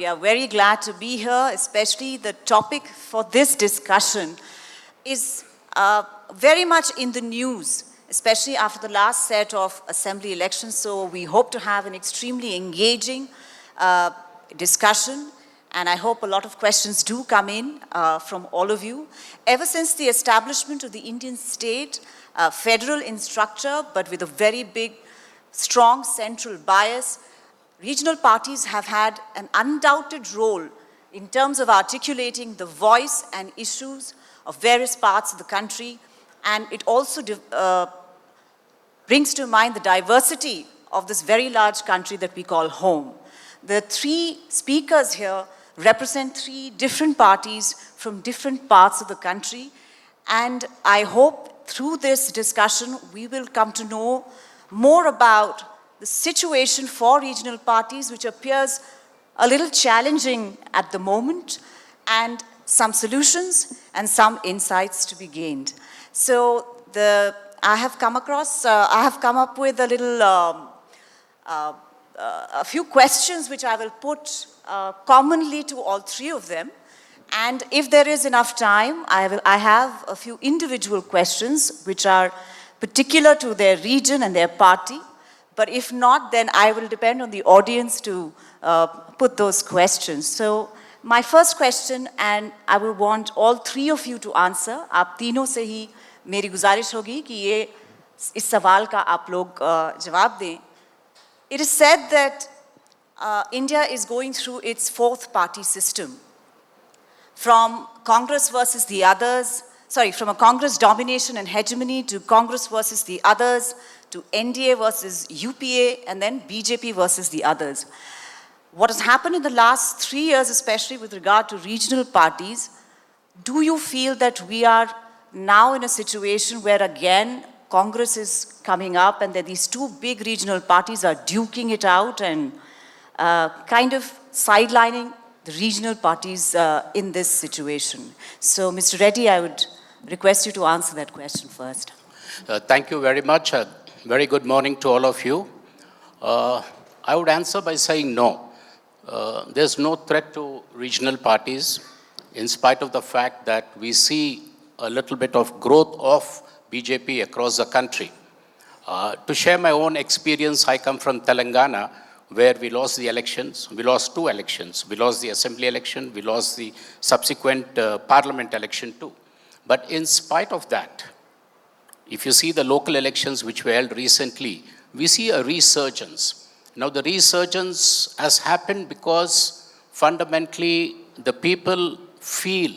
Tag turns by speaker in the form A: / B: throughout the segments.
A: we are very glad to be here, especially the topic for this discussion is very much in the news, especially after the last set of assembly elections. So we hope to have an extremely engaging discussion, and I hope a lot of questions do come in from all of you. Ever since the establishment of the Indian state, federal in structure, but with a very big, strong central bias, regional parties have had an undoubted role in terms of articulating the voice and issues of various parts of the country, and it also brings to mind the diversity of this very large country that we call home. The three speakers here represent three different parties from different parts of the country, and I hope through this discussion we will come to know more about the situation for regional parties, which appears a little challenging at the moment, and some solutions and some insights to be gained. So I have come up with a little, a few questions which I will put commonly to all three of them. And if there is enough time, I have a few individual questions which are particular to their region and their party. But if not, then I will depend on the audience to put those questions. So my first question, and I will want all three of you to answer. आप तीनों से ही मेरी गुजारिश होगी कि ये इस सवाल का आप लोग जवाब दें. It is said that India is going through its fourth party system. From Congress versus the others, from a Congress domination and hegemony to Congress versus the others, to NDA versus UPA, and then BJP versus the others. What has happened in the last 3 years, especially with regard to regional parties, do you feel that we are now in a situation where again Congress is coming up and that these two big regional parties are duking it out and kind of sidelining the regional parties in this situation? So, Mr. Reddy, I would request you to answer that question first.
B: Thank you very much. Very good morning to all of you. I would answer by saying no. There's no threat to regional parties, in spite of the fact that we see a little bit of growth of BJP across the country. To share my own experience, I come from Telangana, where we lost the elections. We lost 2 elections. We lost the assembly election. We lost the subsequent parliament election too. But in spite of that, if you see the local elections which were held recently, we see a resurgence. Now the resurgence has happened because fundamentally the people feel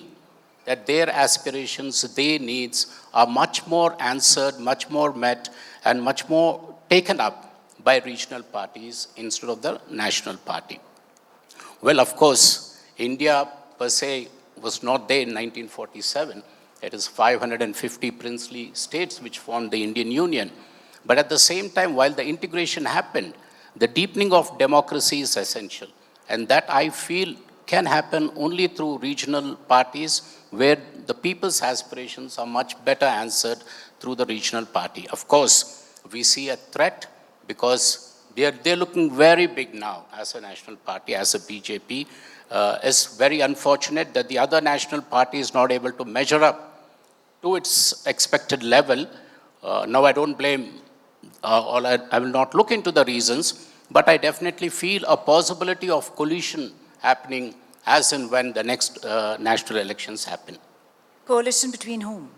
B: that their aspirations, their needs are much more answered, much more met, and much more taken up by regional parties instead of the national party. Well, of course, India per se was not there in 1947. It is 550 princely states which formed the Indian Union. But at the same time, while the integration happened, the deepening of democracy is essential. And that I feel can happen only through regional parties where the people's aspirations are much better answered through the regional party. Of course, we see a threat because they're looking very big now as a national party, as a BJP. It's very unfortunate that the other national party is not able to measure up to its expected level. Now I don't blame, or I will not look into the reasons, but I definitely feel a possibility of coalition happening as and when the next national elections happen.
A: Coalition between whom?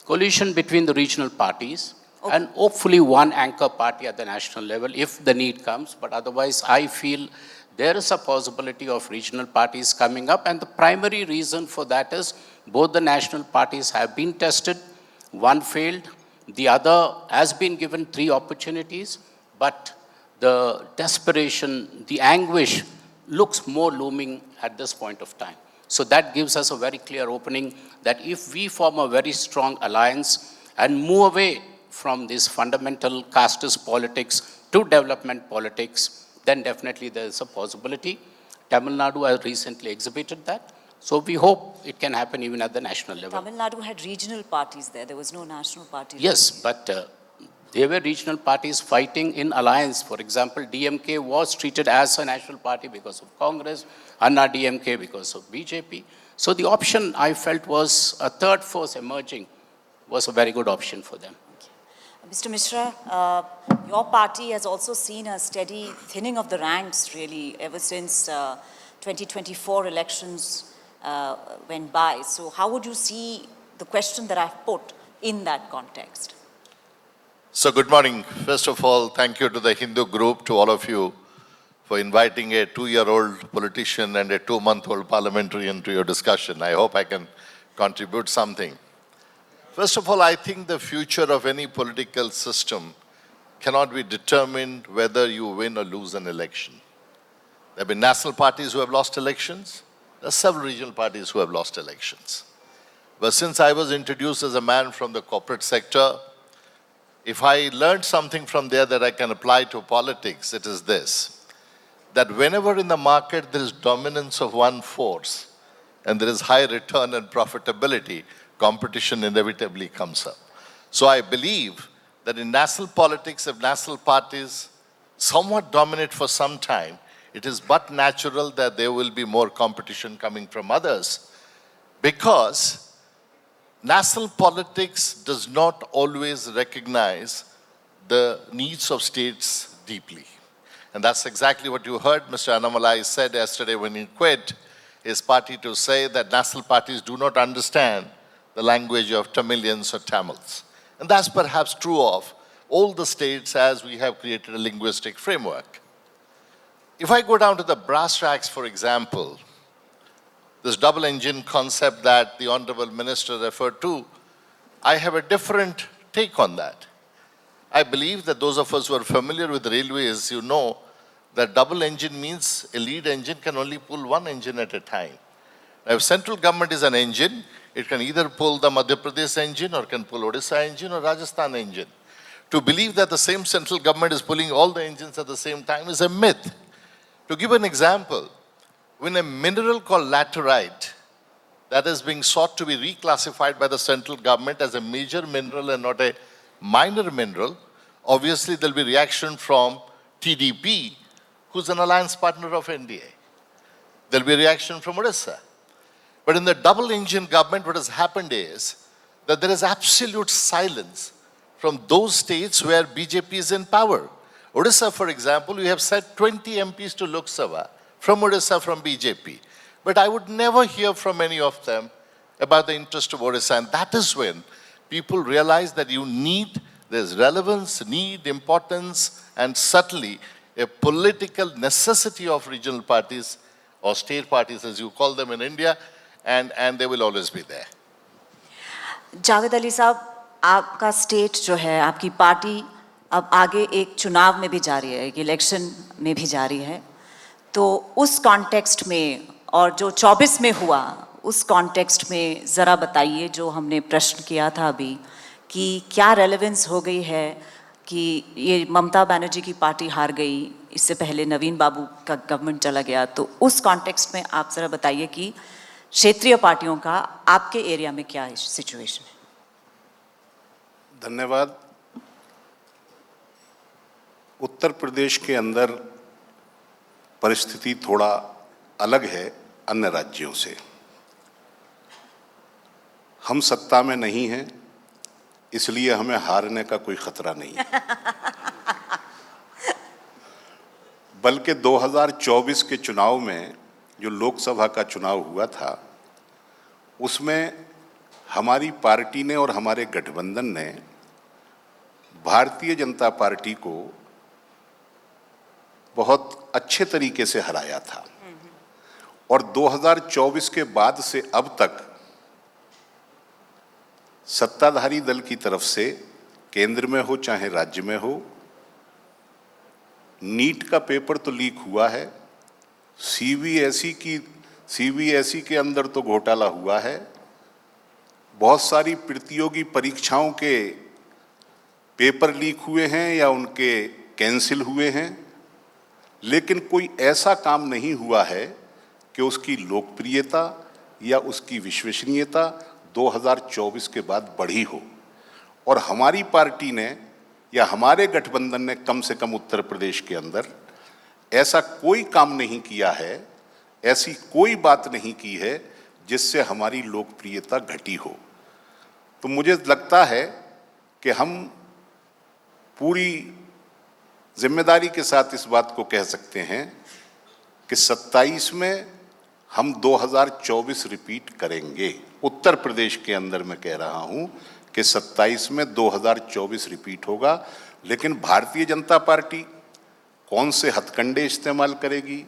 B: Coalition between the regional parties. Okay. And hopefully one anchor party at the national level if the need comes. But otherwise, I feel there is a possibility of regional parties coming up. And the primary reason for that is both the national parties have been tested. One failed. The other has been given 3 opportunities. But the desperation, the anguish looks more looming at this point of time. So that gives us a very clear opening that if we form a very strong alliance and move away from this fundamental casteist politics to development politics, then definitely there is a possibility. Tamil Nadu has recently exhibited that. So we hope it can happen even at the national level.
A: Tamil Nadu had regional parties there. There was no national party.
B: Yes, but There were regional parties fighting in alliance. For example, DMK was treated as a national party because of Congress, Anna DMK because of BJP. So the option I felt was a third force emerging was a very good option for them.
A: Mr. Mishra, your party has also seen a steady thinning of the ranks, really, ever since 2024 elections went by. So how would you see the question that I've put in that context?
C: So good morning. First of all, thank you to the Hindu group, to all of you, for inviting a 2-year-old politician and a 2-month-old parliamentarian to your discussion. I hope I can contribute something. First of all, I think the future of any political system cannot be determined whether you win or lose an election. There have been national parties who have lost elections. There are several regional parties who have lost elections. But since I was introduced as a man from the corporate sector, if I learned something from there that I can apply to politics, it is this: that whenever in the market there is dominance of one force and there is high return and profitability, competition inevitably comes up. So I believe that in national politics, if national parties somewhat dominate for some time, it is but natural that there will be more competition coming from others, because national politics does not always recognize the needs of states deeply. And that's exactly what you heard Mr. Annamalai said yesterday when he quit his party, to say that national parties do not understand the language of Tamilians or Tamils. And that's perhaps true of all the states, as we have created a linguistic framework. If I go down to the brass tacks, for example, this double engine concept that the Honorable Minister referred to, I have a different take on that. I believe that those of us who are familiar with railways, you know that double engine means a lead engine can only pull one engine at a time. Now, if central government is an engine, it can either pull the Madhya Pradesh engine, or can pull Odisha engine or Rajasthan engine. To believe that the same central government is pulling all the engines at the same time is a myth. To give an example, when a mineral called laterite that is being sought to be reclassified by the central government as a major mineral and not a minor mineral, obviously there'll be reaction from TDP, who's an alliance partner of NDA. There'll be reaction from Odisha. But in the double engine government, what has happened is that there is absolute silence from those states where BJP is in power. Odisha, for example, we have sent 20 MPs to Lok Sabha from Odisha from BJP. But I would never hear from any of them about the interest of Odisha. And that is when people realize that there's relevance, need, importance, and certainly a political necessity of regional parties, or state parties as you call them in India, and they will always be there.
A: Javed Ali साहब, आपका state जो है, आपकी party अब आगे एक चुनाव में भी जा रही है, एक इलेक्शन में भी जा रही है, तो उस कॉन्टेक्स्ट में और जो 24 में हुआ, उस कॉन्टेक्स्ट में ज़रा बताइए, जो हमने प्रश्न किया था अभी, कि क्या रेलेवेंस हो गई है कि ये ममता बनर्जी की पार्टी हार गई, इससे पहले नवीन बाबू का गवर्नमेंट चला गया, तो उस कॉन्टेक्स्ट में आप ज़रा बताइए कि क्षेत्रीय पार्टियों का आपके एरिया में क्या सिचुएशन है?
D: धन्यवाद। उत्तर प्रदेश के अंदर परिस्थिति थोड़ा अलग है अन्य राज्यों से। हम सत्ता में नहीं हैं, इसलिए हमें हारने का कोई खतरा नहीं है। बल्कि 2024 के चुनाव में, जो लोकसभा का चुनाव हुआ था, उसमें हमारी पार्टी ने और हमारे गठबंधन ने भारतीय जनता पार्टी को बहुत अच्छे तरीके से हराया था। और 2024 के बाद से अब तक सत्ताधारी दल की तरफ से, केंद्र में हो चाहे राज्य में हो, नीट का पेपर तो लीक हुआ है, सीबीएसई के अंदर तो घोटाला हुआ है, बहुत सारी प्रतियोगी परीक्षाओं के पेपर लीक हुए हैं या उनके कैंसिल हुए हैं, लेकिन कोई ऐसा काम नहीं हुआ है कि उसकी लोकप्रियता या उसकी विश्वसनीयता 2024 के बाद बढ़ी हो। और हमारी पार्टी ने या हमारे गठबंधन ने कम से कम उत्तर प्रदेश के अंदर ऐसा कोई काम नहीं किया है, ऐसी कोई बात नहीं की है जिससे हमारी लोकप्रियता घटी हो। तो मुझे लगता है कि हम पूरी जिम्मेदारी के साथ इस बात को कह सकते हैं कि 27 में हम 2024 रिपीट करेंगे। उत्तर प्रदेश के अंदर मैं कह रहा हूं कि 27 में 2024 रिपीट होगा, लेकिन भारतीय जनता पार्टी कौन से हथकंडे इस्तेमाल करेगी,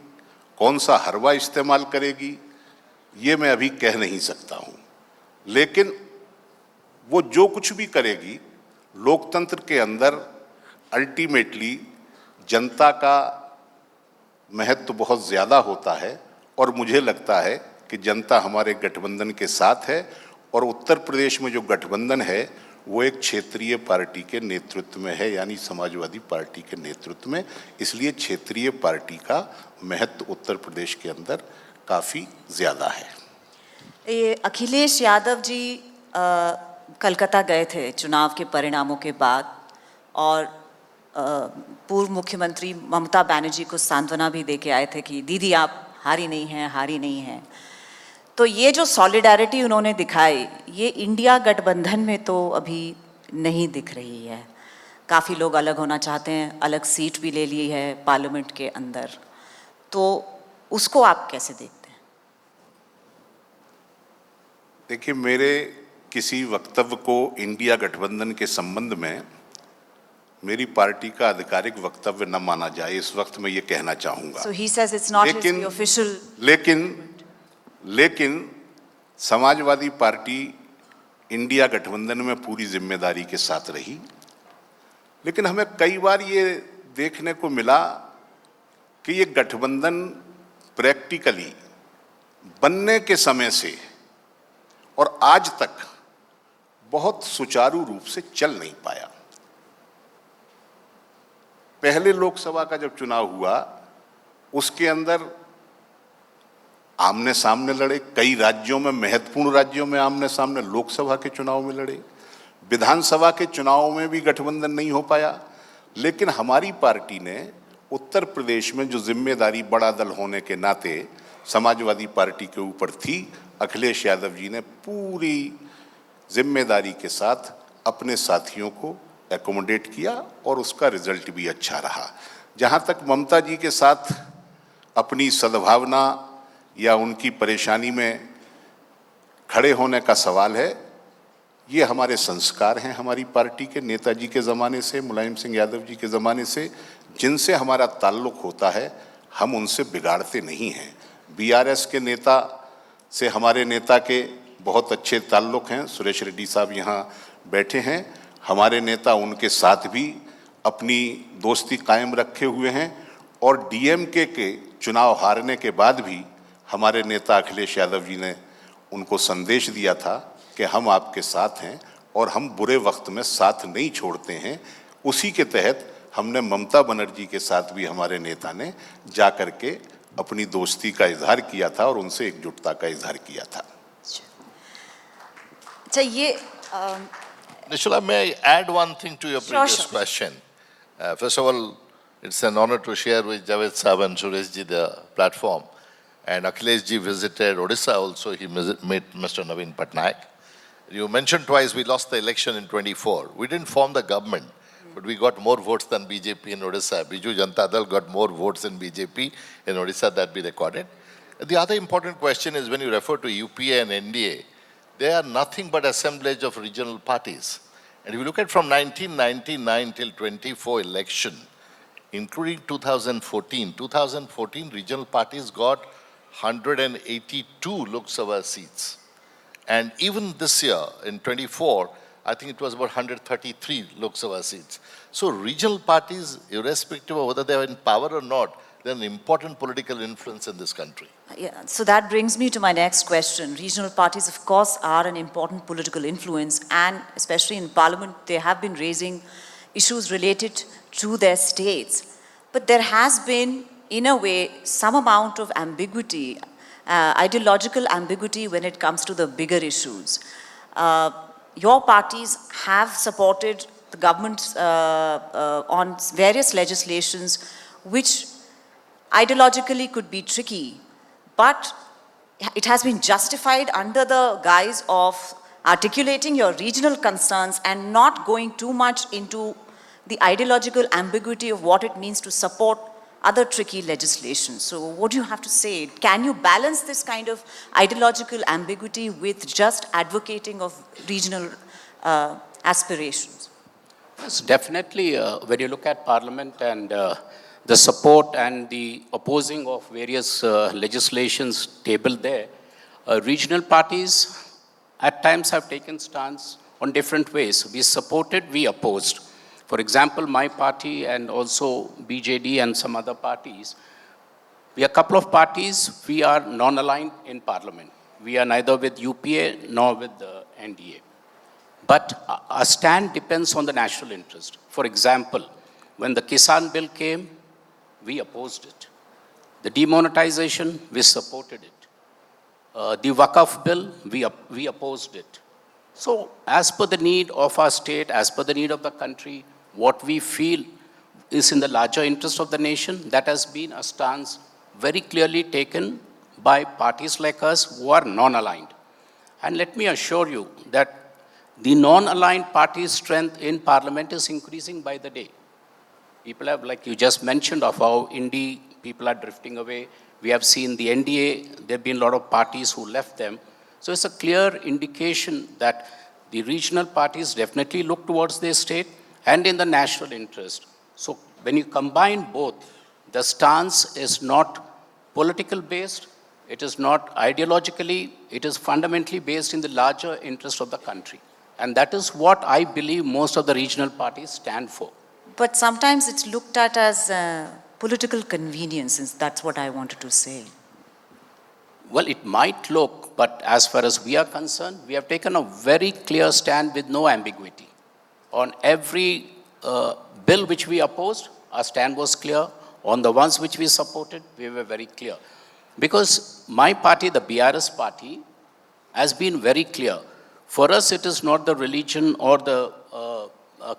D: कौन सा हरवा इस्तेमाल करेगी, ये मैं अभी कह नहीं सकता हूं। लेकिन वो जो कुछ भी करेगी, लोकतंत्र के अंदर अल्टीमेटली जनता का महत्व बहुत ज़्यादा होता है और मुझे लगता है कि जनता हमारे गठबंधन के साथ है। और उत्तर प्रदेश में जो गठबंधन है वो एक क्षेत्रीय पार्टी के नेतृत्व में है, यानी समाजवादी पार्टी के नेतृत्व में। इसलिए क्षेत्रीय पार्टी का महत्व उत्तर प्रदेश के अंदर काफ़ी ज़्यादा है।
A: ये अखिलेश यादव जी कलकत्ता गए थे चुनाव के परिणामों के बाद और पूर्व मुख्यमंत्री ममता बनर्जी को सांत्वना भी दे के आए थे कि दीदी आप हारी नहीं हैं। तो ये जो सॉलिडारिटी उन्होंने दिखाई, ये इंडिया गठबंधन में तो अभी नहीं दिख रही है। काफ़ी लोग अलग होना चाहते हैं, अलग सीट भी ले ली है पार्लियामेंट के अंदर, तो उसको आप कैसे देखते हैं?
D: देखिए, मेरे किसी वक्तव्य को इंडिया गठबंधन के संबंध में मेरी पार्टी का आधिकारिक वक्तव्य न माना जाए, इस वक्त मैं ये कहना चाहूँगा।
A: So he says it's not his official.
D: लेकिन समाजवादी पार्टी इंडिया गठबंधन में पूरी जिम्मेदारी के साथ रही। लेकिन हमें कई बार ये देखने को मिला कि ये गठबंधन प्रैक्टिकली बनने के समय से और आज तक बहुत सुचारू रूप से चल नहीं पाया। पहले लोकसभा का जब चुनाव हुआ उसके अंदर आमने सामने लड़े, कई राज्यों में, महत्वपूर्ण राज्यों में आमने सामने लोकसभा के चुनाव में लड़े, विधानसभा के चुनाव में भी गठबंधन नहीं हो पाया। लेकिन हमारी पार्टी ने उत्तर प्रदेश में जो जिम्मेदारी बड़ा दल होने के नाते समाजवादी पार्टी के ऊपर थी, अखिलेश यादव जी ने पूरी जिम्मेदारी के साथ अपने साथियों को एकोमोडेट किया और उसका रिजल्ट भी अच्छा रहा। जहाँ तक ममता जी के साथ अपनी सद्भावना या उनकी परेशानी में खड़े होने का सवाल है, ये हमारे संस्कार हैं हमारी पार्टी के, नेताजी के ज़माने से, मुलायम सिंह यादव जी के ज़माने से, जिनसे हमारा ताल्लुक़ होता है, हम उनसे बिगाड़ते नहीं हैं। बीआरएस के नेता से हमारे नेता के बहुत अच्छे ताल्लुक़ हैं, सुरेश रेड्डी साहब यहाँ बैठे हैं, हमारे नेता उनके साथ भी अपनी दोस्ती कायम रखे हुए हैं। और डीएमके के चुनाव हारने के बाद भी हमारे नेता अखिलेश यादव जी ने उनको संदेश दिया था कि हम आपके साथ हैं और हम बुरे वक्त में साथ नहीं छोड़ते हैं। उसी के तहत हमने ममता बनर्जी के साथ भी हमारे नेता ने जा कर के अपनी दोस्ती का इजहार किया था और उनसे एकजुटता का इजहार किया था।
A: अच्छा, ये
C: Nishula, may I add one thing to your previous question? First of all, it's an honor to share with Javed Saab and Suresh ji the platform. And Akhilesh ji visited Odisha also, he met Mr. Naveen Patnaik. You mentioned twice we lost the election in 24. We didn't form the government, but we got more votes than BJP in Odisha. Biju Janata Dal got more votes than BJP in Odisha, that be recorded. The other important question is when you refer to UPA and NDA, they are nothing but assemblage of regional parties. And if you look at from 1999 till 24 election, including 2014 regional parties got 182 Lok Sabha seats. And even this year, in 24, I think it was about 133 Lok Sabha seats. So regional parties, irrespective of whether they are in power or not, they're an important political influence in this country.
A: Yeah, so that brings me to my next question. Regional parties, of course, are an important political influence, and especially in Parliament, they have been raising issues related to their states. But there has been, in a way, some amount of ambiguity, ideological ambiguity when it comes to the bigger issues. Your parties have supported the government on various legislations which ideologically could be tricky, but it has been justified under the guise of articulating your regional concerns and not going too much into the ideological ambiguity of what it means to support other tricky legislation. So what do you have to say? Can you balance this kind of ideological ambiguity with just advocating of regional aspirations?
B: Yes, definitely. When you look at Parliament and the support and the opposing of various legislations tabled there, regional parties at times have taken stance on different ways. We supported, we opposed. For example, my party and also BJD and some other parties, we are a couple of parties, we are non-aligned in Parliament. We are neither with UPA nor with the NDA. But our stand depends on the national interest. For example, when the Kisan bill came, we opposed it. The demonetization, we supported it. The Waqf bill, we opposed it. So as per the need of our state, as per the need of the country, what we feel is in the larger interest of the nation, that has been a stance very clearly taken by parties like us who are non-aligned. And let me assure you that the non-aligned party's strength in Parliament is increasing by the day. People have, like you just mentioned, of how Indie people are drifting away. We have seen the NDA, there have been a lot of parties who left them. So it's a clear indication that the regional parties definitely look towards their state and in the national interest. So when you combine both, the stance is not political based, it is not ideologically, it is fundamentally based in the larger interest of the country. And that is what I believe most of the regional parties stand for.
A: But sometimes it's looked at as political convenience, and that's what I wanted to say.
B: Well, it might look, but as far as we are concerned, we have taken a very clear stand with no ambiguity. On every bill which we opposed, our stand was clear. On the ones which we supported, we were very clear. Because my party, the BRS party, has been very clear. For us, it is not the religion or the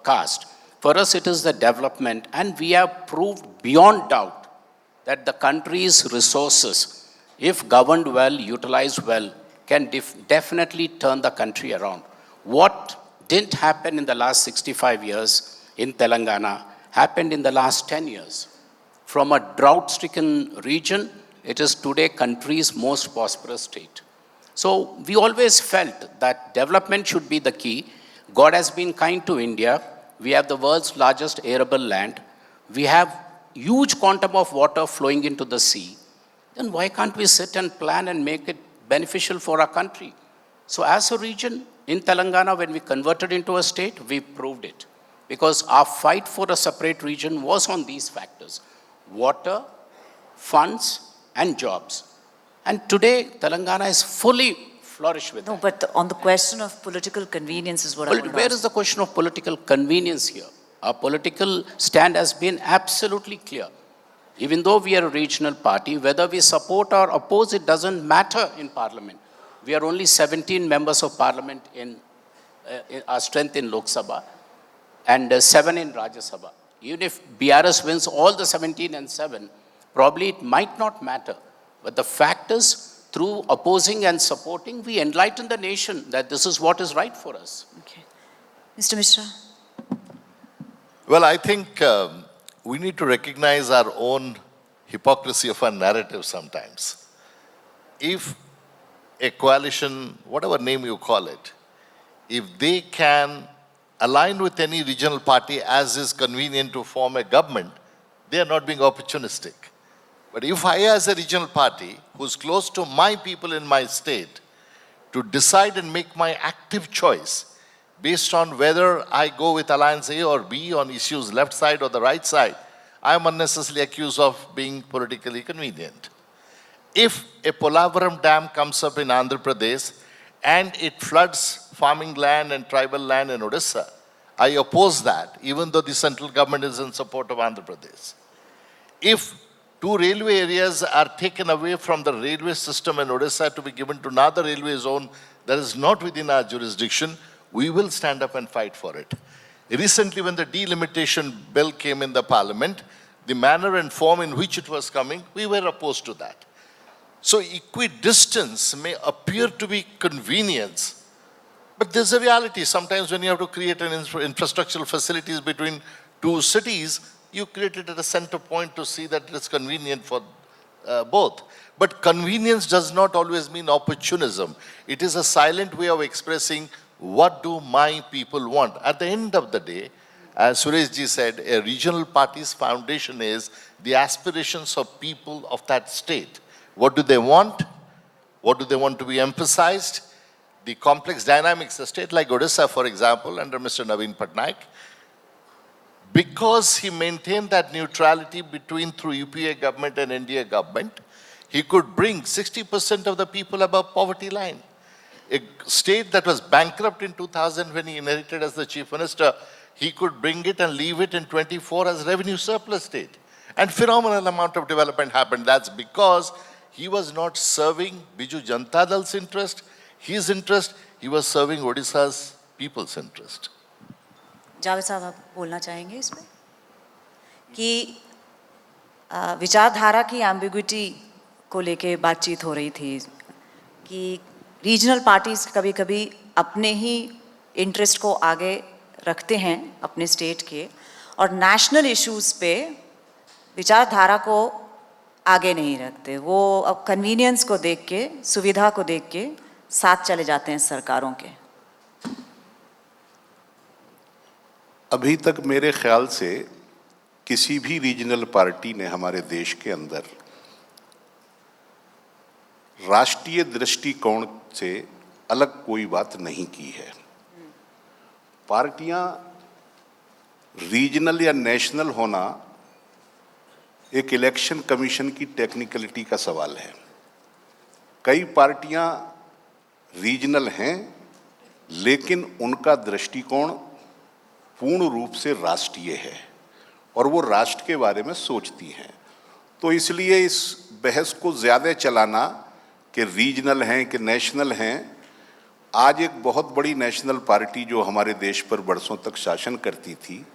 B: caste. For us, it is the development. And we have proved beyond doubt that the country's resources, if governed well, utilized well, can definitely turn the country around. What didn't happen in the last 65 years in Telangana happened in the last 10 years. From a drought-stricken region, it is today country's most prosperous state. So we always felt that development should be the key. God has been kind to India. We have the world's largest arable land. We have huge quantum of water flowing into the sea. Then why can't we sit and plan and make it beneficial for our country? So as a region in Telangana, when we converted into a state, we proved it. Because our fight for a separate region was on these factors: water, funds, and jobs. And today, Telangana is fully flourished with
A: No,
B: that.
A: but on the question of political convenience is what I
B: Well,
A: want to
B: where
A: ask.
B: is the question of political convenience here? Our political stand has been absolutely clear. Even though we are a regional party, whether we support or oppose, it doesn't matter in Parliament. We are only 17 members of Parliament in our strength in Lok Sabha and 7 in Rajya Sabha. Even if BRS wins all the 17 and 7, probably it might not matter. But the fact is, through opposing and supporting, we enlighten the nation that this is what is right for us.
A: Okay. Mr. Mishra?
C: Well, I think we need to recognize our own hypocrisy of our narrative sometimes. If a coalition, whatever name you call it, if they can align with any regional party as is convenient to form a government, they are not being opportunistic. But if I, as a regional party, who's close to my people in my state, to decide and make my active choice based on whether I go with Alliance A or B on issues left side or the right side, I am unnecessarily accused of being politically convenient. If a Polavaram Dam comes up in Andhra Pradesh and it floods farming land and tribal land in Odisha, I oppose that, even though the central government is in support of Andhra Pradesh. If 2 railway areas are taken away from the railway system in Odisha to be given to another railway zone that is not within our jurisdiction, we will stand up and fight for it. Recently, when the delimitation bill came in the parliament, the manner and form in which it was coming, we were opposed to that. So equidistance may appear to be convenience, but there's a reality. Sometimes when you have to create an infrastructural facilities between two cities, you create it at a center point to see that it's convenient for both. But convenience does not always mean opportunism. It is a silent way of expressing what do my people want. At the end of the day, as Suresh ji said, a regional party's foundation is the aspirations of people of that state. What do they want? What do they want to be emphasized? The complex dynamics, a state like Odisha, for example, under Mr. Naveen Patnaik, because he maintained that neutrality through UPA government and NDA government, he could bring 60% of the people above poverty line. A state that was bankrupt in 2000 when he inherited as the chief minister, he could bring it and leave it in 24 as revenue surplus state. And phenomenal amount of development happened. That's because he was not serving Biju Janata Dal's interest, his interest, he was serving Odisha's people's interest.
A: Javed साहब आप बोलना चाहेंगे इस पे कि विचारधारा की ambiguity को लेके बातचीत हो रही थी कि रीजनल पार्टीज कभी-कभी अपने ही इंटरेस्ट को आगे रखते हैं अपने स्टेट के और नेशनल इश्यूज पे विचारधारा को आगे नहीं रखते, वो अब कन्वीनियंस को देख के, सुविधा को देख के साथ चले जाते हैं सरकारों के।
D: अभी तक मेरे ख्याल से किसी भी रीजनल पार्टी ने हमारे देश के अंदर राष्ट्रीय दृष्टिकोण से अलग कोई बात नहीं की है। पार्टियां रीजनल या नेशनल होना एक इलेक्शन कमीशन की टेक्निकलिटी का सवाल है। कई पार्टियां रीजनल हैं लेकिन उनका दृष्टिकोण पूर्ण रूप से राष्ट्रीय है और वो राष्ट्र के बारे में सोचती हैं। तो इसलिए इस बहस को ज़्यादा चलाना कि रीजनल हैं कि नेशनल हैं, आज एक बहुत बड़ी नेशनल पार्टी जो हमारे देश पर बरसों तक शासन करती थी,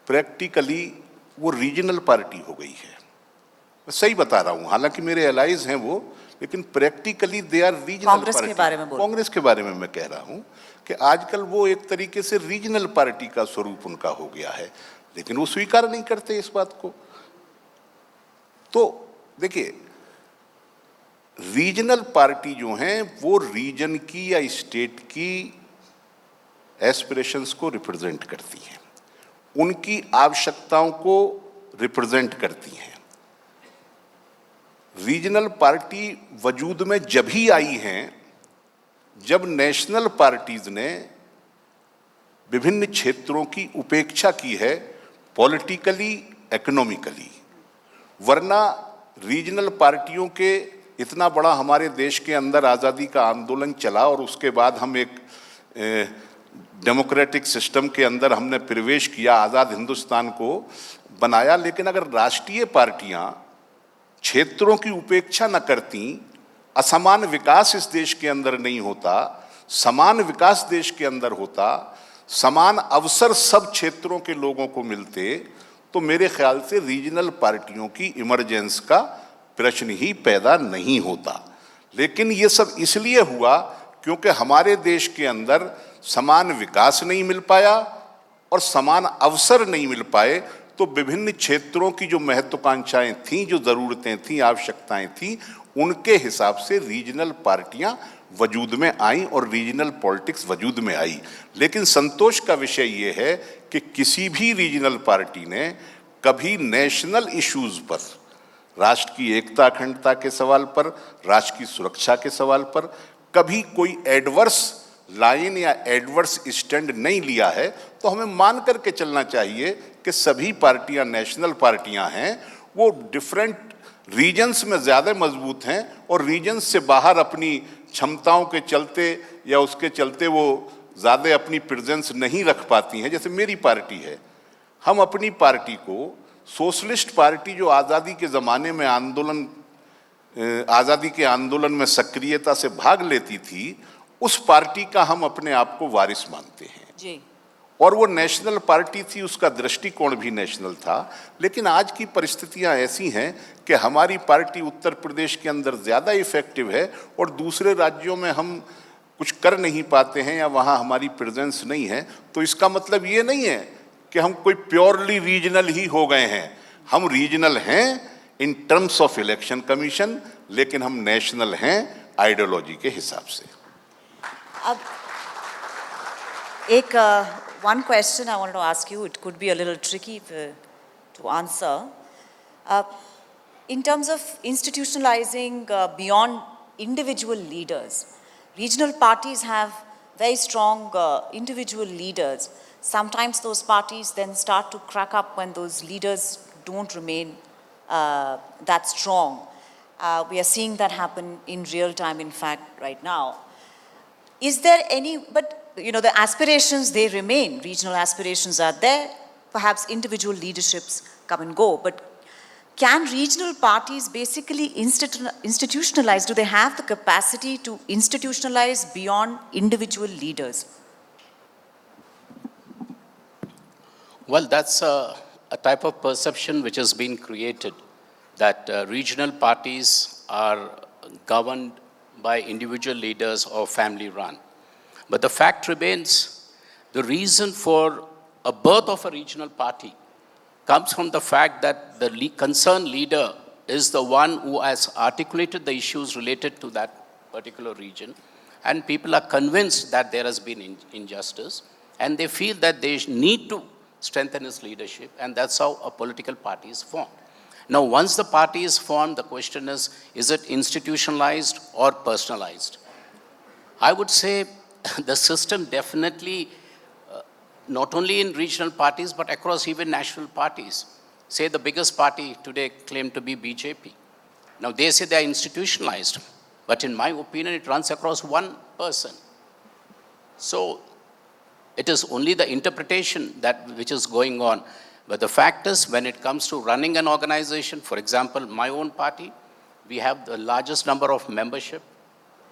D: प्रैक्टिकली वो रीजनल पार्टी हो गई है। मैं सही बता रहा हूँ, हालांकि मेरे एलाइज हैं वो, लेकिन practically they are regional
A: Congress
D: party.
A: के बारे में
D: कांग्रेस के बारे में मैं कह रहा हूँ कि आजकल वो एक तरीके से रीजनल पार्टी का स्वरूप उनका हो गया है, लेकिन वो स्वीकार नहीं करते इस बात को। तो देखिए, रीजनल पार्टी जो हैं वो रीजन की या स्टेट की एस्पिरेशंस को रिप्रेजेंट करती हैं, उनकी आवश्यकताओं को रिप्रेजेंट करती हैं। रीजनल पार्टी वजूद में जब ही आई हैं जब नेशनल पार्टीज ने विभिन्न क्षेत्रों की उपेक्षा की है, पॉलिटिकली, इकोनॉमिकली। वरना रीजनल पार्टियों के इतना बड़ा हमारे देश के अंदर आज़ादी का आंदोलन चला और उसके बाद हम एक डेमोक्रेटिक सिस्टम के अंदर हमने प्रवेश किया, आज़ाद हिंदुस्तान को बनाया। लेकिन अगर राष्ट्रीय पार्टियां क्षेत्रों की उपेक्षा न करती, असमान विकास इस देश के अंदर नहीं होता, समान विकास देश के अंदर होता, समान अवसर सब क्षेत्रों के लोगों को मिलते, तो मेरे ख्याल से रीजनल पार्टियों की इमरजेंस का प्रश्न ही पैदा नहीं होता। लेकिन ये सब इसलिए हुआ क्योंकि हमारे देश के अंदर समान विकास नहीं मिल पाया और समान अवसर नहीं मिल पाए, तो विभिन्न क्षेत्रों की जो महत्वाकांक्षाएं थीं, जो ज़रूरतें थीं, आवश्यकताएं थीं, उनके हिसाब से रीजनल पार्टियां वजूद में आईं और रीजनल पॉलिटिक्स वजूद में आई। लेकिन संतोष का विषय ये है कि किसी भी रीजनल पार्टी ने कभी नेशनल इश्यूज पर, राष्ट्र की एकता अखंडता के सवाल पर, राष्ट्र की सुरक्षा के सवाल पर कभी कोई एडवर्स लाइन या एडवर्स स्टैंड नहीं लिया है। तो हमें मान करके चलना चाहिए कि सभी पार्टियां नेशनल पार्टियां हैं, वो डिफरेंट रीजन्स में ज़्यादा मजबूत हैं और रीजन्स से बाहर अपनी क्षमताओं के चलते या उसके चलते वो ज़्यादा अपनी प्रेजेंस नहीं रख पाती हैं। जैसे मेरी पार्टी है, हम अपनी पार्टी को सोशलिस्ट पार्टी जो आज़ादी के ज़माने में आज़ादी के आंदोलन में सक्रियता से भाग लेती थी, उस पार्टी का हम अपने आप को वारिस मानते हैं
A: जी।
D: और वो नेशनल पार्टी थी, उसका दृष्टिकोण भी नेशनल था। लेकिन आज की परिस्थितियां ऐसी हैं कि हमारी पार्टी उत्तर प्रदेश के अंदर ज़्यादा इफेक्टिव है और दूसरे राज्यों में हम कुछ कर नहीं पाते हैं या वहाँ हमारी प्रेजेंस नहीं है। तो इसका मतलब ये नहीं है कि हम कोई प्योरली रीजनल ही हो गए हैं। हम रीजनल हैं in terms of election commission, लेकिन हम नेशनल हैं आइडियोलॉजी के हिसाब से।
A: अब एक one question I wanted to ask you, it could be a little tricky to answer. In terms of institutionalizing beyond individual leaders, regional parties have very strong individual leaders. Sometimes those parties then start to crack up when those leaders don't remain that strong. We are seeing that happen in real time, in fact, right now. Is there any, but you know, the aspirations, they remain. Regional aspirations are there. Perhaps individual leaderships come and go. But can regional parties basically institutionalize? Do they have the capacity to institutionalize beyond individual leaders?
B: Well, that's a type of perception which has been created, that regional parties are governed by individual leaders or family run. But the fact remains, the reason for a birth of a regional party comes from the fact that the concerned leader is the one who has articulated the issues related to that particular region, and people are convinced that there has been injustice, and they feel that they need to strengthen its leadership, and that's how a political party is formed. Now, once the party is formed, the question is it institutionalized or personalized? I would say the system definitely, not only in regional parties, but across even national parties. Say the biggest party today claimed to be BJP. Now they say they are institutionalized, but in my opinion, it runs across one person. So it is only the interpretation which is going on. But the fact is, when it comes to running an organization, for example, my own party, we have the largest number of membership.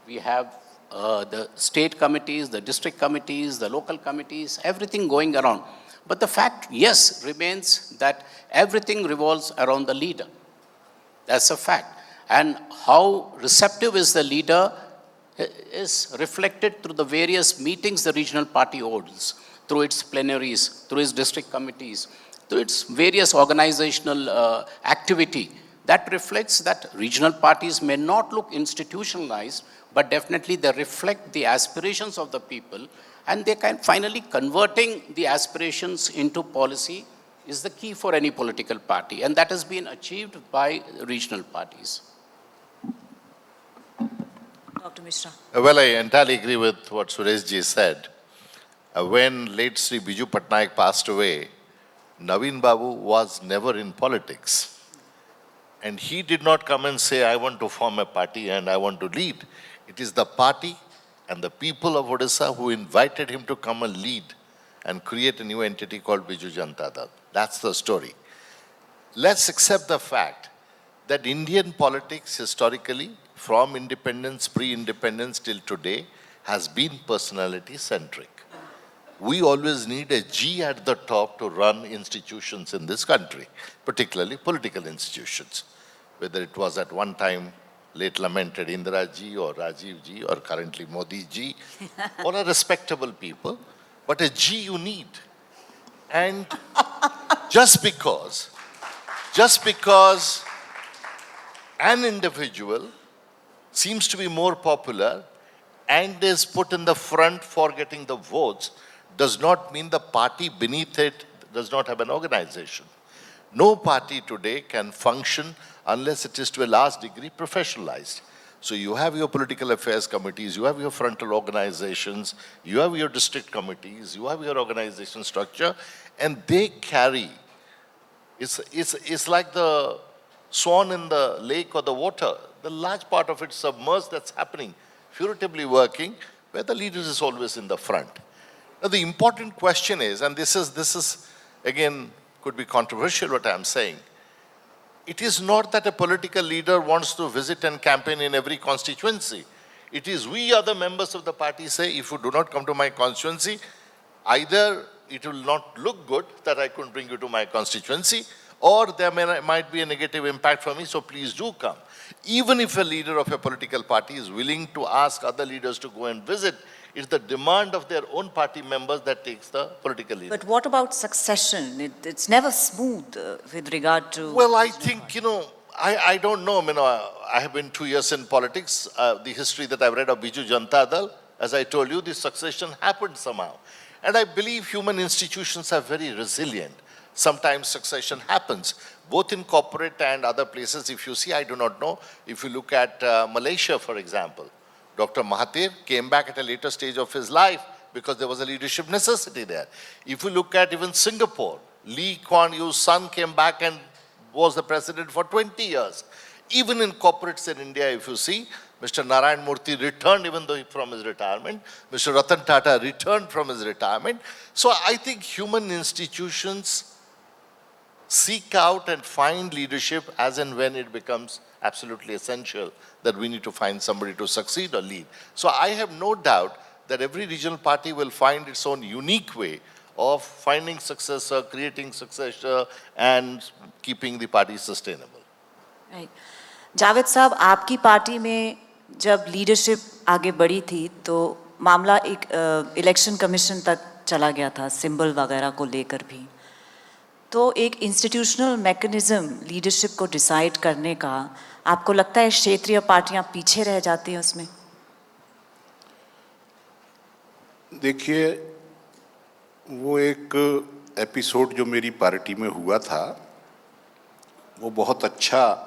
B: We have the state committees, the district committees, the local committees, everything going around. But the fact, yes, remains that everything revolves around the leader. That's a fact. And how receptive is the leader is reflected through the various meetings the regional party holds, through its plenaries, through its district committees, through its various organizational activity. That reflects that regional parties may not look institutionalized, but definitely they reflect the aspirations of the people, and they can finally converting the aspirations into policy is the key for any political party, and that has been achieved by regional parties.
A: Dr. Mishra.
C: Well, I entirely agree with what Sureshji said. When late Sri Biju Patnaik passed away, Naveen Babu was never in politics. And he did not come and say, I want to form a party and I want to lead. It is the party and the people of Odisha who invited him to come and lead and create a new entity called Biju Janata Dal. That's the story. Let's accept the fact that Indian politics historically, from independence, pre-independence till today, has been personality-centric. We always need a G at the top to run institutions in this country, particularly political institutions. Whether it was at one time late lamented Indira Ji or Rajiv Ji or currently Modi Ji, all are respectable people, but a G you need. And just because an individual seems to be more popular and is put in the front for getting the votes does not mean the party beneath it does not have an organization. No party today can function unless it is to a large degree professionalized. So you have your political affairs committees, you have your frontal organizations, you have your district committees, you have your organization structure, and they carry, it's like the swan in the lake or the water. The large part of it submerged that's happening, furtively working, where the leader is always in the front. Now the important question is, and this is again, could be controversial what I'm saying, it is not that a political leader wants to visit and campaign in every constituency. It is we other members of the party say, if you do not come to my constituency, either it will not look good that I couldn't bring you to my constituency, or there might be a negative impact for me, so please do come. Even if a leader of a political party is willing to ask other leaders to go and visit, it's the demand of their own party members that takes the political leader.
A: But what about succession? It's never smooth with regard to...
C: Well, I think, I don't know. I have been 2 years in politics. The history that I've read of Biju Janata Dal, as I told you, the succession happened somehow. And I believe human institutions are very resilient. Sometimes succession happens, both in corporate and other places. If you see, I do not know, if you look at Malaysia, for example, Dr. Mahathir came back at a later stage of his life because there was a leadership necessity there. If you look at even Singapore, Lee Kuan Yew's son came back and was the president for 20 years. Even in corporates in India, if you see, Mr. Narayan Murthy returned even though from his retirement. Mr. Ratan Tata returned from his retirement. So I think human institutions seek out and find leadership as and when it becomes absolutely essential that we need to find somebody to succeed or lead. So I have no doubt that every regional party will find its own unique way of finding successor, creating successor, and keeping the party sustainable.
A: Right. Javed साहब, आपकी party में जब leadership आगे बढ़ी थी तो मामला एक इलेक्शन कमीशन तक चला गया था, सिंबल वगैरह को लेकर भी. तो एक इंस्टीट्यूशनल मैकेनिज्म लीडरशिप को डिसाइड करने का, आपको लगता है क्षेत्रीय पार्टियां पीछे रह जाती हैं उसमें?
D: देखिए, वो एक एपिसोड जो मेरी पार्टी में हुआ था, वो बहुत अच्छा,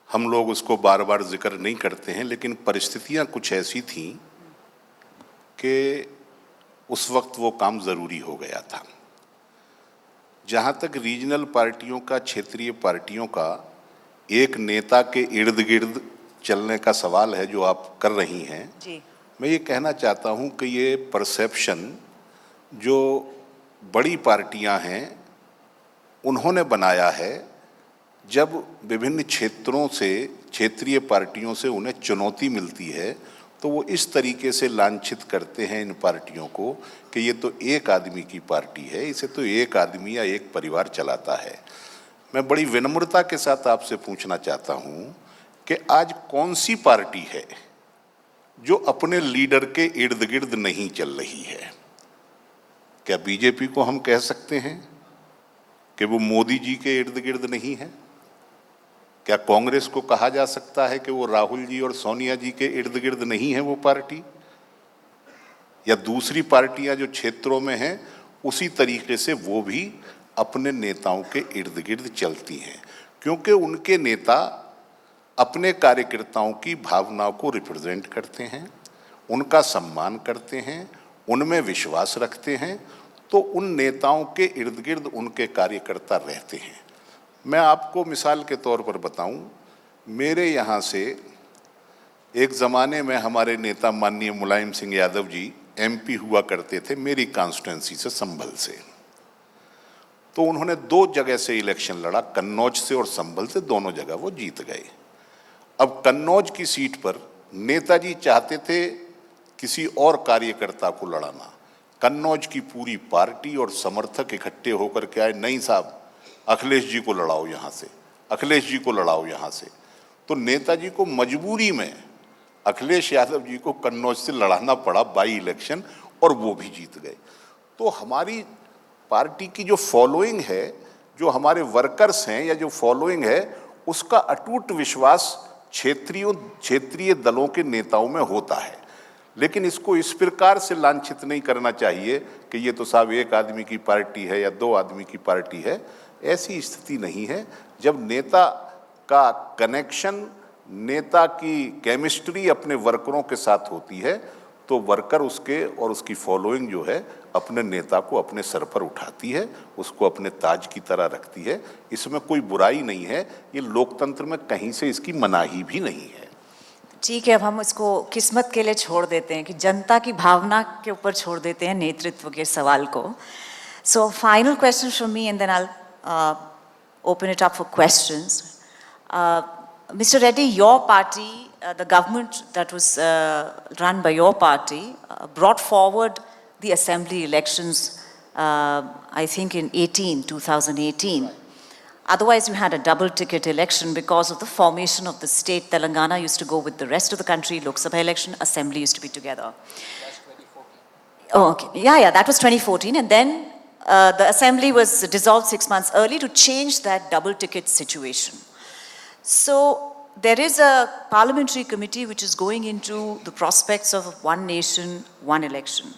D: हम लोग उसको बार बार जिक्र नहीं करते हैं, लेकिन परिस्थितियां कुछ ऐसी थीं कि उस वक्त वो काम ज़रूरी हो गया था. जहाँ तक रीजनल पार्टियों का, क्षेत्रीय पार्टियों का एक नेता के इर्द गिर्द चलने का सवाल है जो आप कर रही हैं
A: जी.
D: मैं ये कहना चाहता हूँ कि ये परसेप्शन जो बड़ी पार्टियां हैं उन्होंने बनाया है, जब विभिन्न क्षेत्रों से, क्षेत्रीय पार्टियों से उन्हें चुनौती मिलती है तो वो इस तरीके से लांछित करते हैं इन पार्टियों को कि ये तो एक आदमी की पार्टी है, इसे तो एक आदमी या एक परिवार चलाता है. मैं बड़ी विनम्रता के साथ आपसे पूछना चाहता हूँ कि आज कौन सी पार्टी है जो अपने लीडर के इर्द गिर्द नहीं चल रही है? क्या बीजेपी को हम कह सकते हैं कि वो मोदी जी के इर्द गिर्द नहीं है? क्या कांग्रेस को कहा जा सकता है कि वो राहुल जी और सोनिया जी के इर्द गिर्द नहीं है वो पार्टी? या दूसरी पार्टियां जो क्षेत्रों में हैं उसी तरीके से वो भी अपने नेताओं के इर्द गिर्द चलती हैं, क्योंकि उनके नेता अपने कार्यकर्ताओं की भावनाओं को रिप्रेजेंट करते हैं, उनका सम्मान करते हैं, उनमें विश्वास रखते हैं, तो उन नेताओं के इर्द गिर्द उनके कार्यकर्ता रहते हैं. मैं आपको मिसाल के तौर पर बताऊं, मेरे यहाँ से एक ज़माने में हमारे नेता माननीय मुलायम सिंह यादव जी एमपी हुआ करते थे मेरी कॉन्स्टिट्यूंसी से, संभल से. तो उन्होंने 2 जगह से इलेक्शन लड़ा, कन्नौज से और संभल से, दोनों जगह वो जीत गए. अब कन्नौज की सीट पर नेताजी चाहते थे किसी और कार्यकर्ता को लड़ाना. कन्नौज की पूरी पार्टी और समर्थक इकट्ठे होकर के आए, नहीं साहब अखिलेश जी को लड़ाओ यहाँ से, अखिलेश जी को लड़ाओ यहाँ से. तो नेताजी को मजबूरी में अखिलेश यादव जी को कन्नौज से लड़ाना पड़ा बाई इलेक्शन, और वो भी जीत गए. तो हमारी पार्टी की जो फॉलोइंग है, जो हमारे वर्कर्स हैं या जो फॉलोइंग है, उसका अटूट विश्वास क्षेत्रीय दलों के नेताओं में होता है. लेकिन इसको इस प्रकार से लांछित नहीं करना चाहिए कि ये तो साहब एक आदमी की पार्टी है या 2 आदमी की पार्टी है. ऐसी स्थिति नहीं है. जब नेता का कनेक्शन, नेता की केमिस्ट्री अपने वर्करों के साथ होती है तो वर्कर उसके और उसकी फॉलोइंग जो है अपने नेता को अपने सर पर उठाती है, उसको अपने ताज की तरह रखती है. इसमें कोई बुराई नहीं है. ये लोकतंत्र में कहीं से इसकी मनाही भी नहीं है.
A: ठीक है, अब हम इसको किस्मत के लिए छोड़ देते हैं, कि जनता की भावना के ऊपर छोड़ देते हैं नेतृत्व के सवाल को. So final question from me and then I open it up for questions. Mr. Reddy, your party, the government that was run by your party, brought forward the assembly elections I think in 2018. Otherwise, you had a double ticket election because of the formation of the state. Telangana used to go with the rest of the country, Lok Sabha election, Assembly used to be together.
B: That's 2014.
A: Oh, okay. Yeah, that was 2014. And then the Assembly was dissolved 6 months early to change that double ticket situation. So there is a parliamentary committee which is going into the prospects of one nation, one election.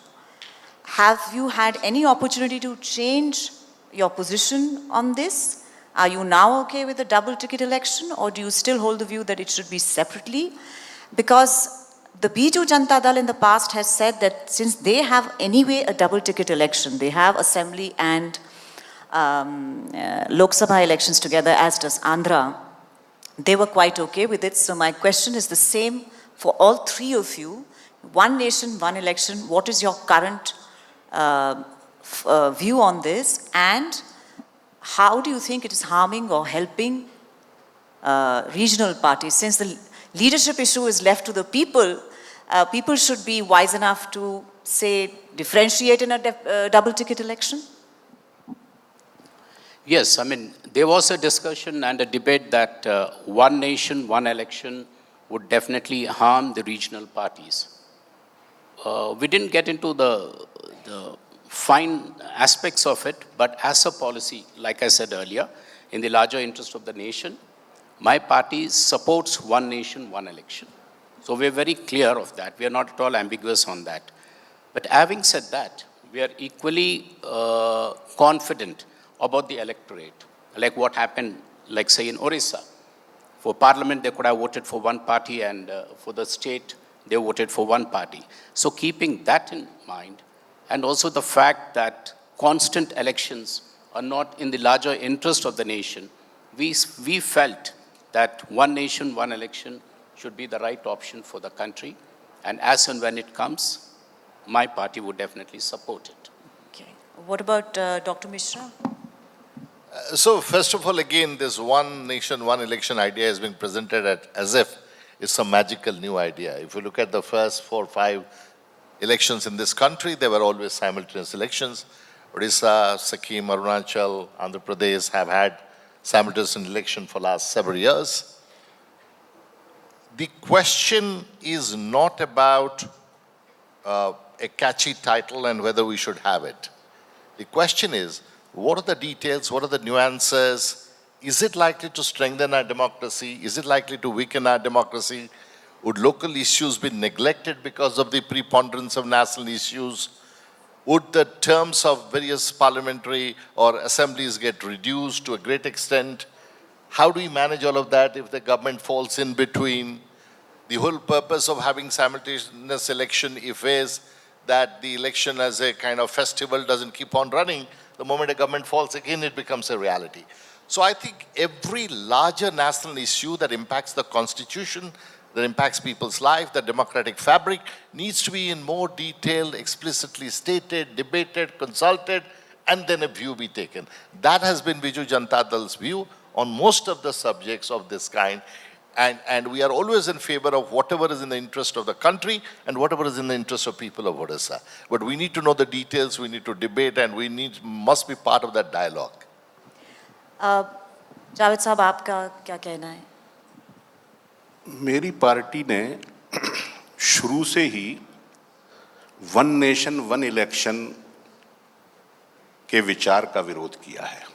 A: Have you had any opportunity to change your position on this? Are you now okay with a double ticket election, or do you still hold the view that it should be separately? Because the Biju Janata Dal in the past has said that since they have anyway a double ticket election, they have Assembly and Lok Sabha elections together, as does Andhra, they were quite okay with it. So my question is the same for all three of you. One nation, one election. What is your current view on this? And how do you think it is harming or helping regional parties? Since the leadership issue is left to the people, people should be wise enough to, say, differentiate in a double ticket election?
B: Yes, I mean, there was a discussion and a debate that one nation, one election would definitely harm the regional parties. We didn't get into the fine aspects of it, but as a policy, like I said earlier, in the larger interest of the nation, my party supports one nation, one election. So we're very clear of that. We are not at all ambiguous on that. But having said that, we are equally confident about the electorate, like what happened, like say in Orissa. For parliament, they could have voted for one party, and for the state, they voted for one party. So keeping that in mind, and also the fact that constant elections are not in the larger interest of the nation, we felt that one nation, one election should be the right option for the country. And as and when it comes, my party would definitely support it.
A: Okay. What about Dr. Mishra?
C: So first of all, again, this one nation, one election idea has been presented as if it's some magical new idea. If you look at the first 4 or 5 elections in this country, they were always simultaneous elections. Odisha, Sikkim, Arunachal, Andhra Pradesh have had simultaneous election for last several years. The question is not about a catchy title and whether we should have it. The question is, what are the details? What are the nuances? Is it likely to strengthen our democracy? Is it likely to weaken our democracy? Would local issues be neglected because of the preponderance of national issues? Would the terms of various parliamentary or assemblies get reduced to a great extent? How do we manage all of that if the government falls in between? The whole purpose of having simultaneous election, if is that the election as a kind of festival doesn't keep on running, the moment a government falls again, it becomes a reality. So I think every larger national issue that impacts the constitution, that impacts people's life, the democratic fabric, needs to be in more detail, explicitly stated, debated, consulted, and then a view be taken. That has been Biju Janata Dal's view on most of the subjects of this kind. And we are always in favor of whatever is in the interest of the country and whatever is in the interest of people of Odisha. But we need to know the details, we need to debate, and must be part of that dialogue.
A: Javed साहब, आपका क्या कहना है?
D: मेरी party ने शुरू से ही one nation one election के विचार का विरोध किया है।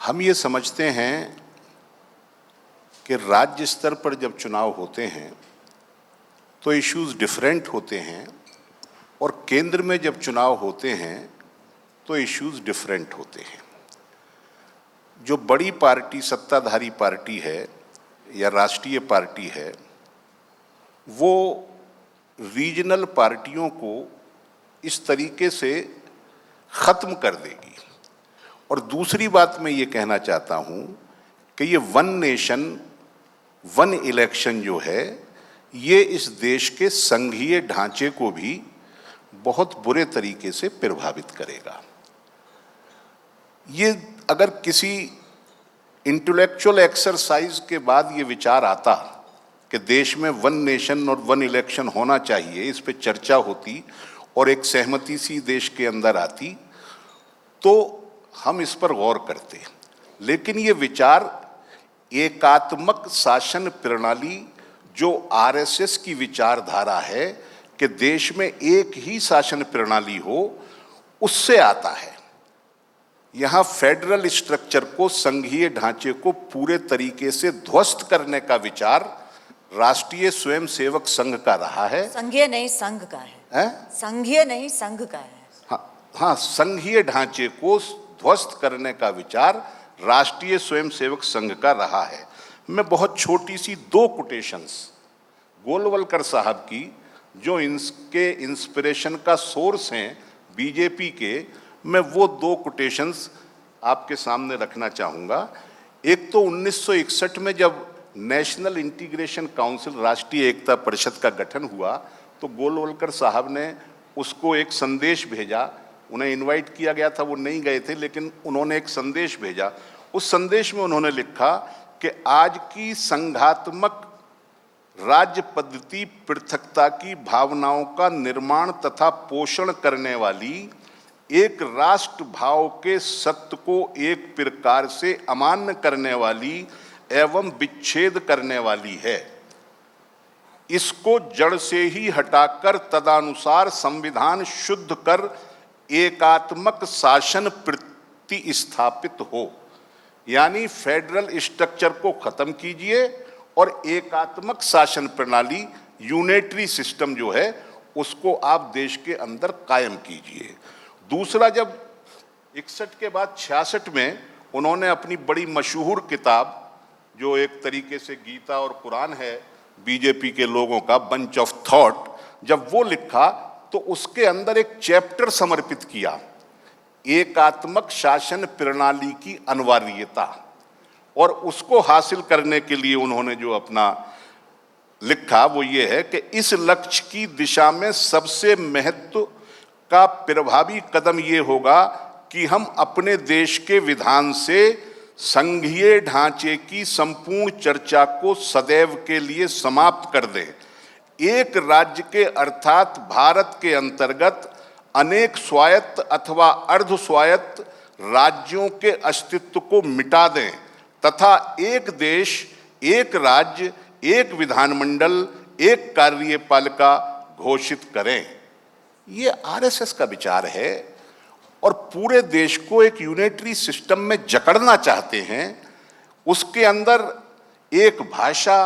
D: हम ये समझते हैं कि राज्य स्तर पर जब चुनाव होते हैं तो इश्यूज डिफरेंट होते हैं, और केंद्र में जब चुनाव होते हैं तो इश्यूज डिफरेंट होते हैं। जो बड़ी पार्टी, सत्ताधारी पार्टी है या राष्ट्रीय पार्टी है, वो रीजनल पार्टियों को इस तरीके से ख़त्म कर देगी। और दूसरी बात मैं ये कहना चाहता हूँ कि ये वन नेशन वन इलेक्शन जो है, ये इस देश के संघीय ढांचे को भी बहुत बुरे तरीके से प्रभावित करेगा। ये अगर किसी इंटेलेक्चुअल एक्सरसाइज के बाद ये विचार आता कि देश में वन नेशन और वन इलेक्शन होना चाहिए, इस पे चर्चा होती और एक सहमति सी देश के अंदर आती तो हम इस पर गौर करते। लेकिन ये विचार एकात्मक शासन प्रणाली जो आरएसएस की विचारधारा है कि देश में एक ही शासन प्रणाली हो, उससे आता है। यहाँ फेडरल स्ट्रक्चर को, संघीय ढांचे को पूरे तरीके से ध्वस्त करने का विचार राष्ट्रीय स्वयंसेवक संघ का रहा है।
A: संघीय नहीं संघ का है, संघीय नहीं संघ का है।
D: हाँ, संघीय ढांचे को ध्वस्त करने का विचार राष्ट्रीय स्वयंसेवक संघ का रहा है। मैं बहुत छोटी सी 2 कोटेशंस गोलवलकर साहब की, जो इनके इंस्पिरेशन का सोर्स हैं बीजेपी के, मैं वो 2 कोटेशंस आपके सामने रखना चाहूँगा। एक तो 1961 में जब नेशनल इंटीग्रेशन काउंसिल, राष्ट्रीय एकता परिषद का गठन हुआ, तो गोलवलकर साहब ने उसको एक संदेश भेजा। उन्हें इनवाइट किया गया था, वो नहीं गए थे, लेकिन उन्होंने एक संदेश भेजा। उस संदेश में उन्होंने लिखा कि आज की संघात्मक राज्य पद्धति पृथकता की भावनाओं का निर्माण तथा पोषण करने वाली, एक राष्ट्र भाव के सत्य को एक प्रकार से अमान्य करने वाली एवं विच्छेद करने वाली है। इसको जड़ से ही हटाकर तदनुसार संविधान शुद्ध कर एकात्मक शासन प्रतिस्थापित हो। यानी फेडरल स्ट्रक्चर को खत्म कीजिए और एकात्मक शासन प्रणाली, यूनिटरी सिस्टम जो है, उसको आप देश के अंदर कायम कीजिए। दूसरा, जब 61 के बाद 66 में उन्होंने अपनी बड़ी मशहूर किताब, जो एक तरीके से गीता और कुरान है बीजेपी के लोगों का, बंच ऑफ थॉट, जब वो लिखा तो उसके अंदर एक चैप्टर समर्पित किया एकात्मक शासन प्रणाली की अनिवार्यता। और उसको हासिल करने के लिए उन्होंने जो अपना लिखा वो ये है कि इस लक्ष्य की दिशा में सबसे महत्व का प्रभावी कदम ये होगा कि हम अपने देश के विधान से संघीय ढांचे की संपूर्ण चर्चा को सदैव के लिए समाप्त कर दें। एक राज्य के अर्थात भारत के अंतर्गत अनेक स्वायत्त अथवा अर्ध स्वायत्त राज्यों के अस्तित्व को मिटा दें तथा एक देश, एक राज्य, एक विधानमंडल, एक कार्यपालिका घोषित करें। ये आरएसएस का विचार है और पूरे देश को एक यूनिटरी सिस्टम में जकड़ना चाहते हैं। उसके अंदर एक भाषा,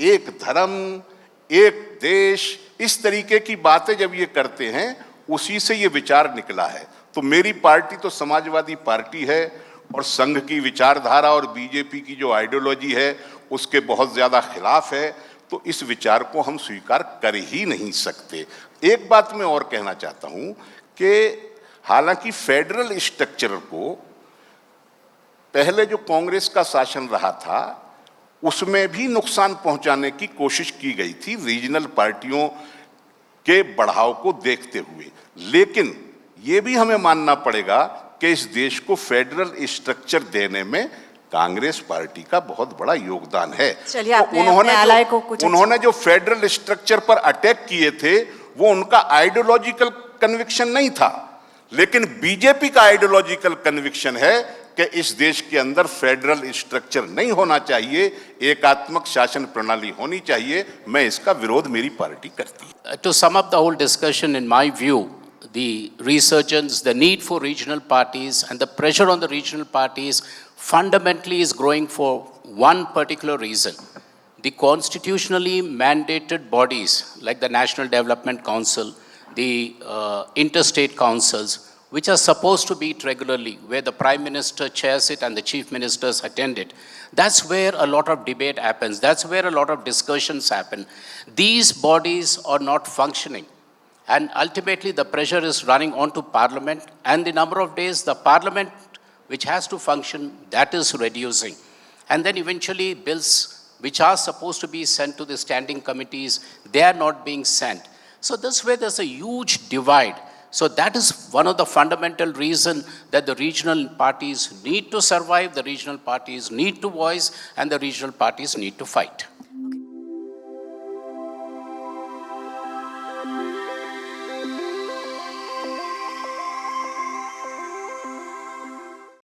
D: एक धर्म, एक देश, इस तरीके की बातें जब ये करते हैं, उसी से ये विचार निकला है। तो मेरी पार्टी तो समाजवादी पार्टी है और संघ की विचारधारा और बीजेपी की जो आइडियोलॉजी है उसके बहुत ज़्यादा खिलाफ है। तो इस विचार को हम स्वीकार कर ही नहीं सकते। एक बात मैं और कहना चाहता हूँ कि हालांकि फेडरल स्ट्रक्चर को पहले जो कांग्रेस का शासन रहा था उसमें भी नुकसान पहुंचाने की कोशिश की गई थी रीजनल पार्टियों के बढ़ाव को देखते हुए, लेकिन ये भी हमें मानना पड़ेगा कि इस देश को फेडरल स्ट्रक्चर देने में कांग्रेस पार्टी का बहुत बड़ा योगदान है। तो उन्होंने जो फेडरल स्ट्रक्चर पर अटैक किए थे वो उनका आइडियोलॉजिकल कन्विक्शन नहीं था, लेकिन बीजेपी का आइडियोलॉजिकल कन्विक्शन है कि इस देश के अंदर फेडरल स्ट्रक्चर नहीं होना चाहिए, एकात्मक शासन प्रणाली होनी चाहिए। मैं इसका विरोध मेरी पार्टी करती है।
B: To sum up the whole discussion, in my view, the resurgence, the need for regional parties and the pressure on the regional parties fundamentally is growing for one particular reason. The constitutionally mandated bodies like the National Development Council, the interstate councils, which are supposed to meet regularly, where the Prime Minister chairs it and the Chief Ministers attend it. That's where a lot of debate happens. That's where a lot of discussions happen. These bodies are not functioning. And ultimately, the pressure is running onto Parliament, and the number of days the Parliament, which has to function, that is reducing. And then eventually, bills which are supposed to be sent to the standing committees, they are not being sent. So this way, there's a huge divide. So that is one of the fundamental reasons that the regional parties need to survive, the regional parties need to voice, and the regional parties need to fight.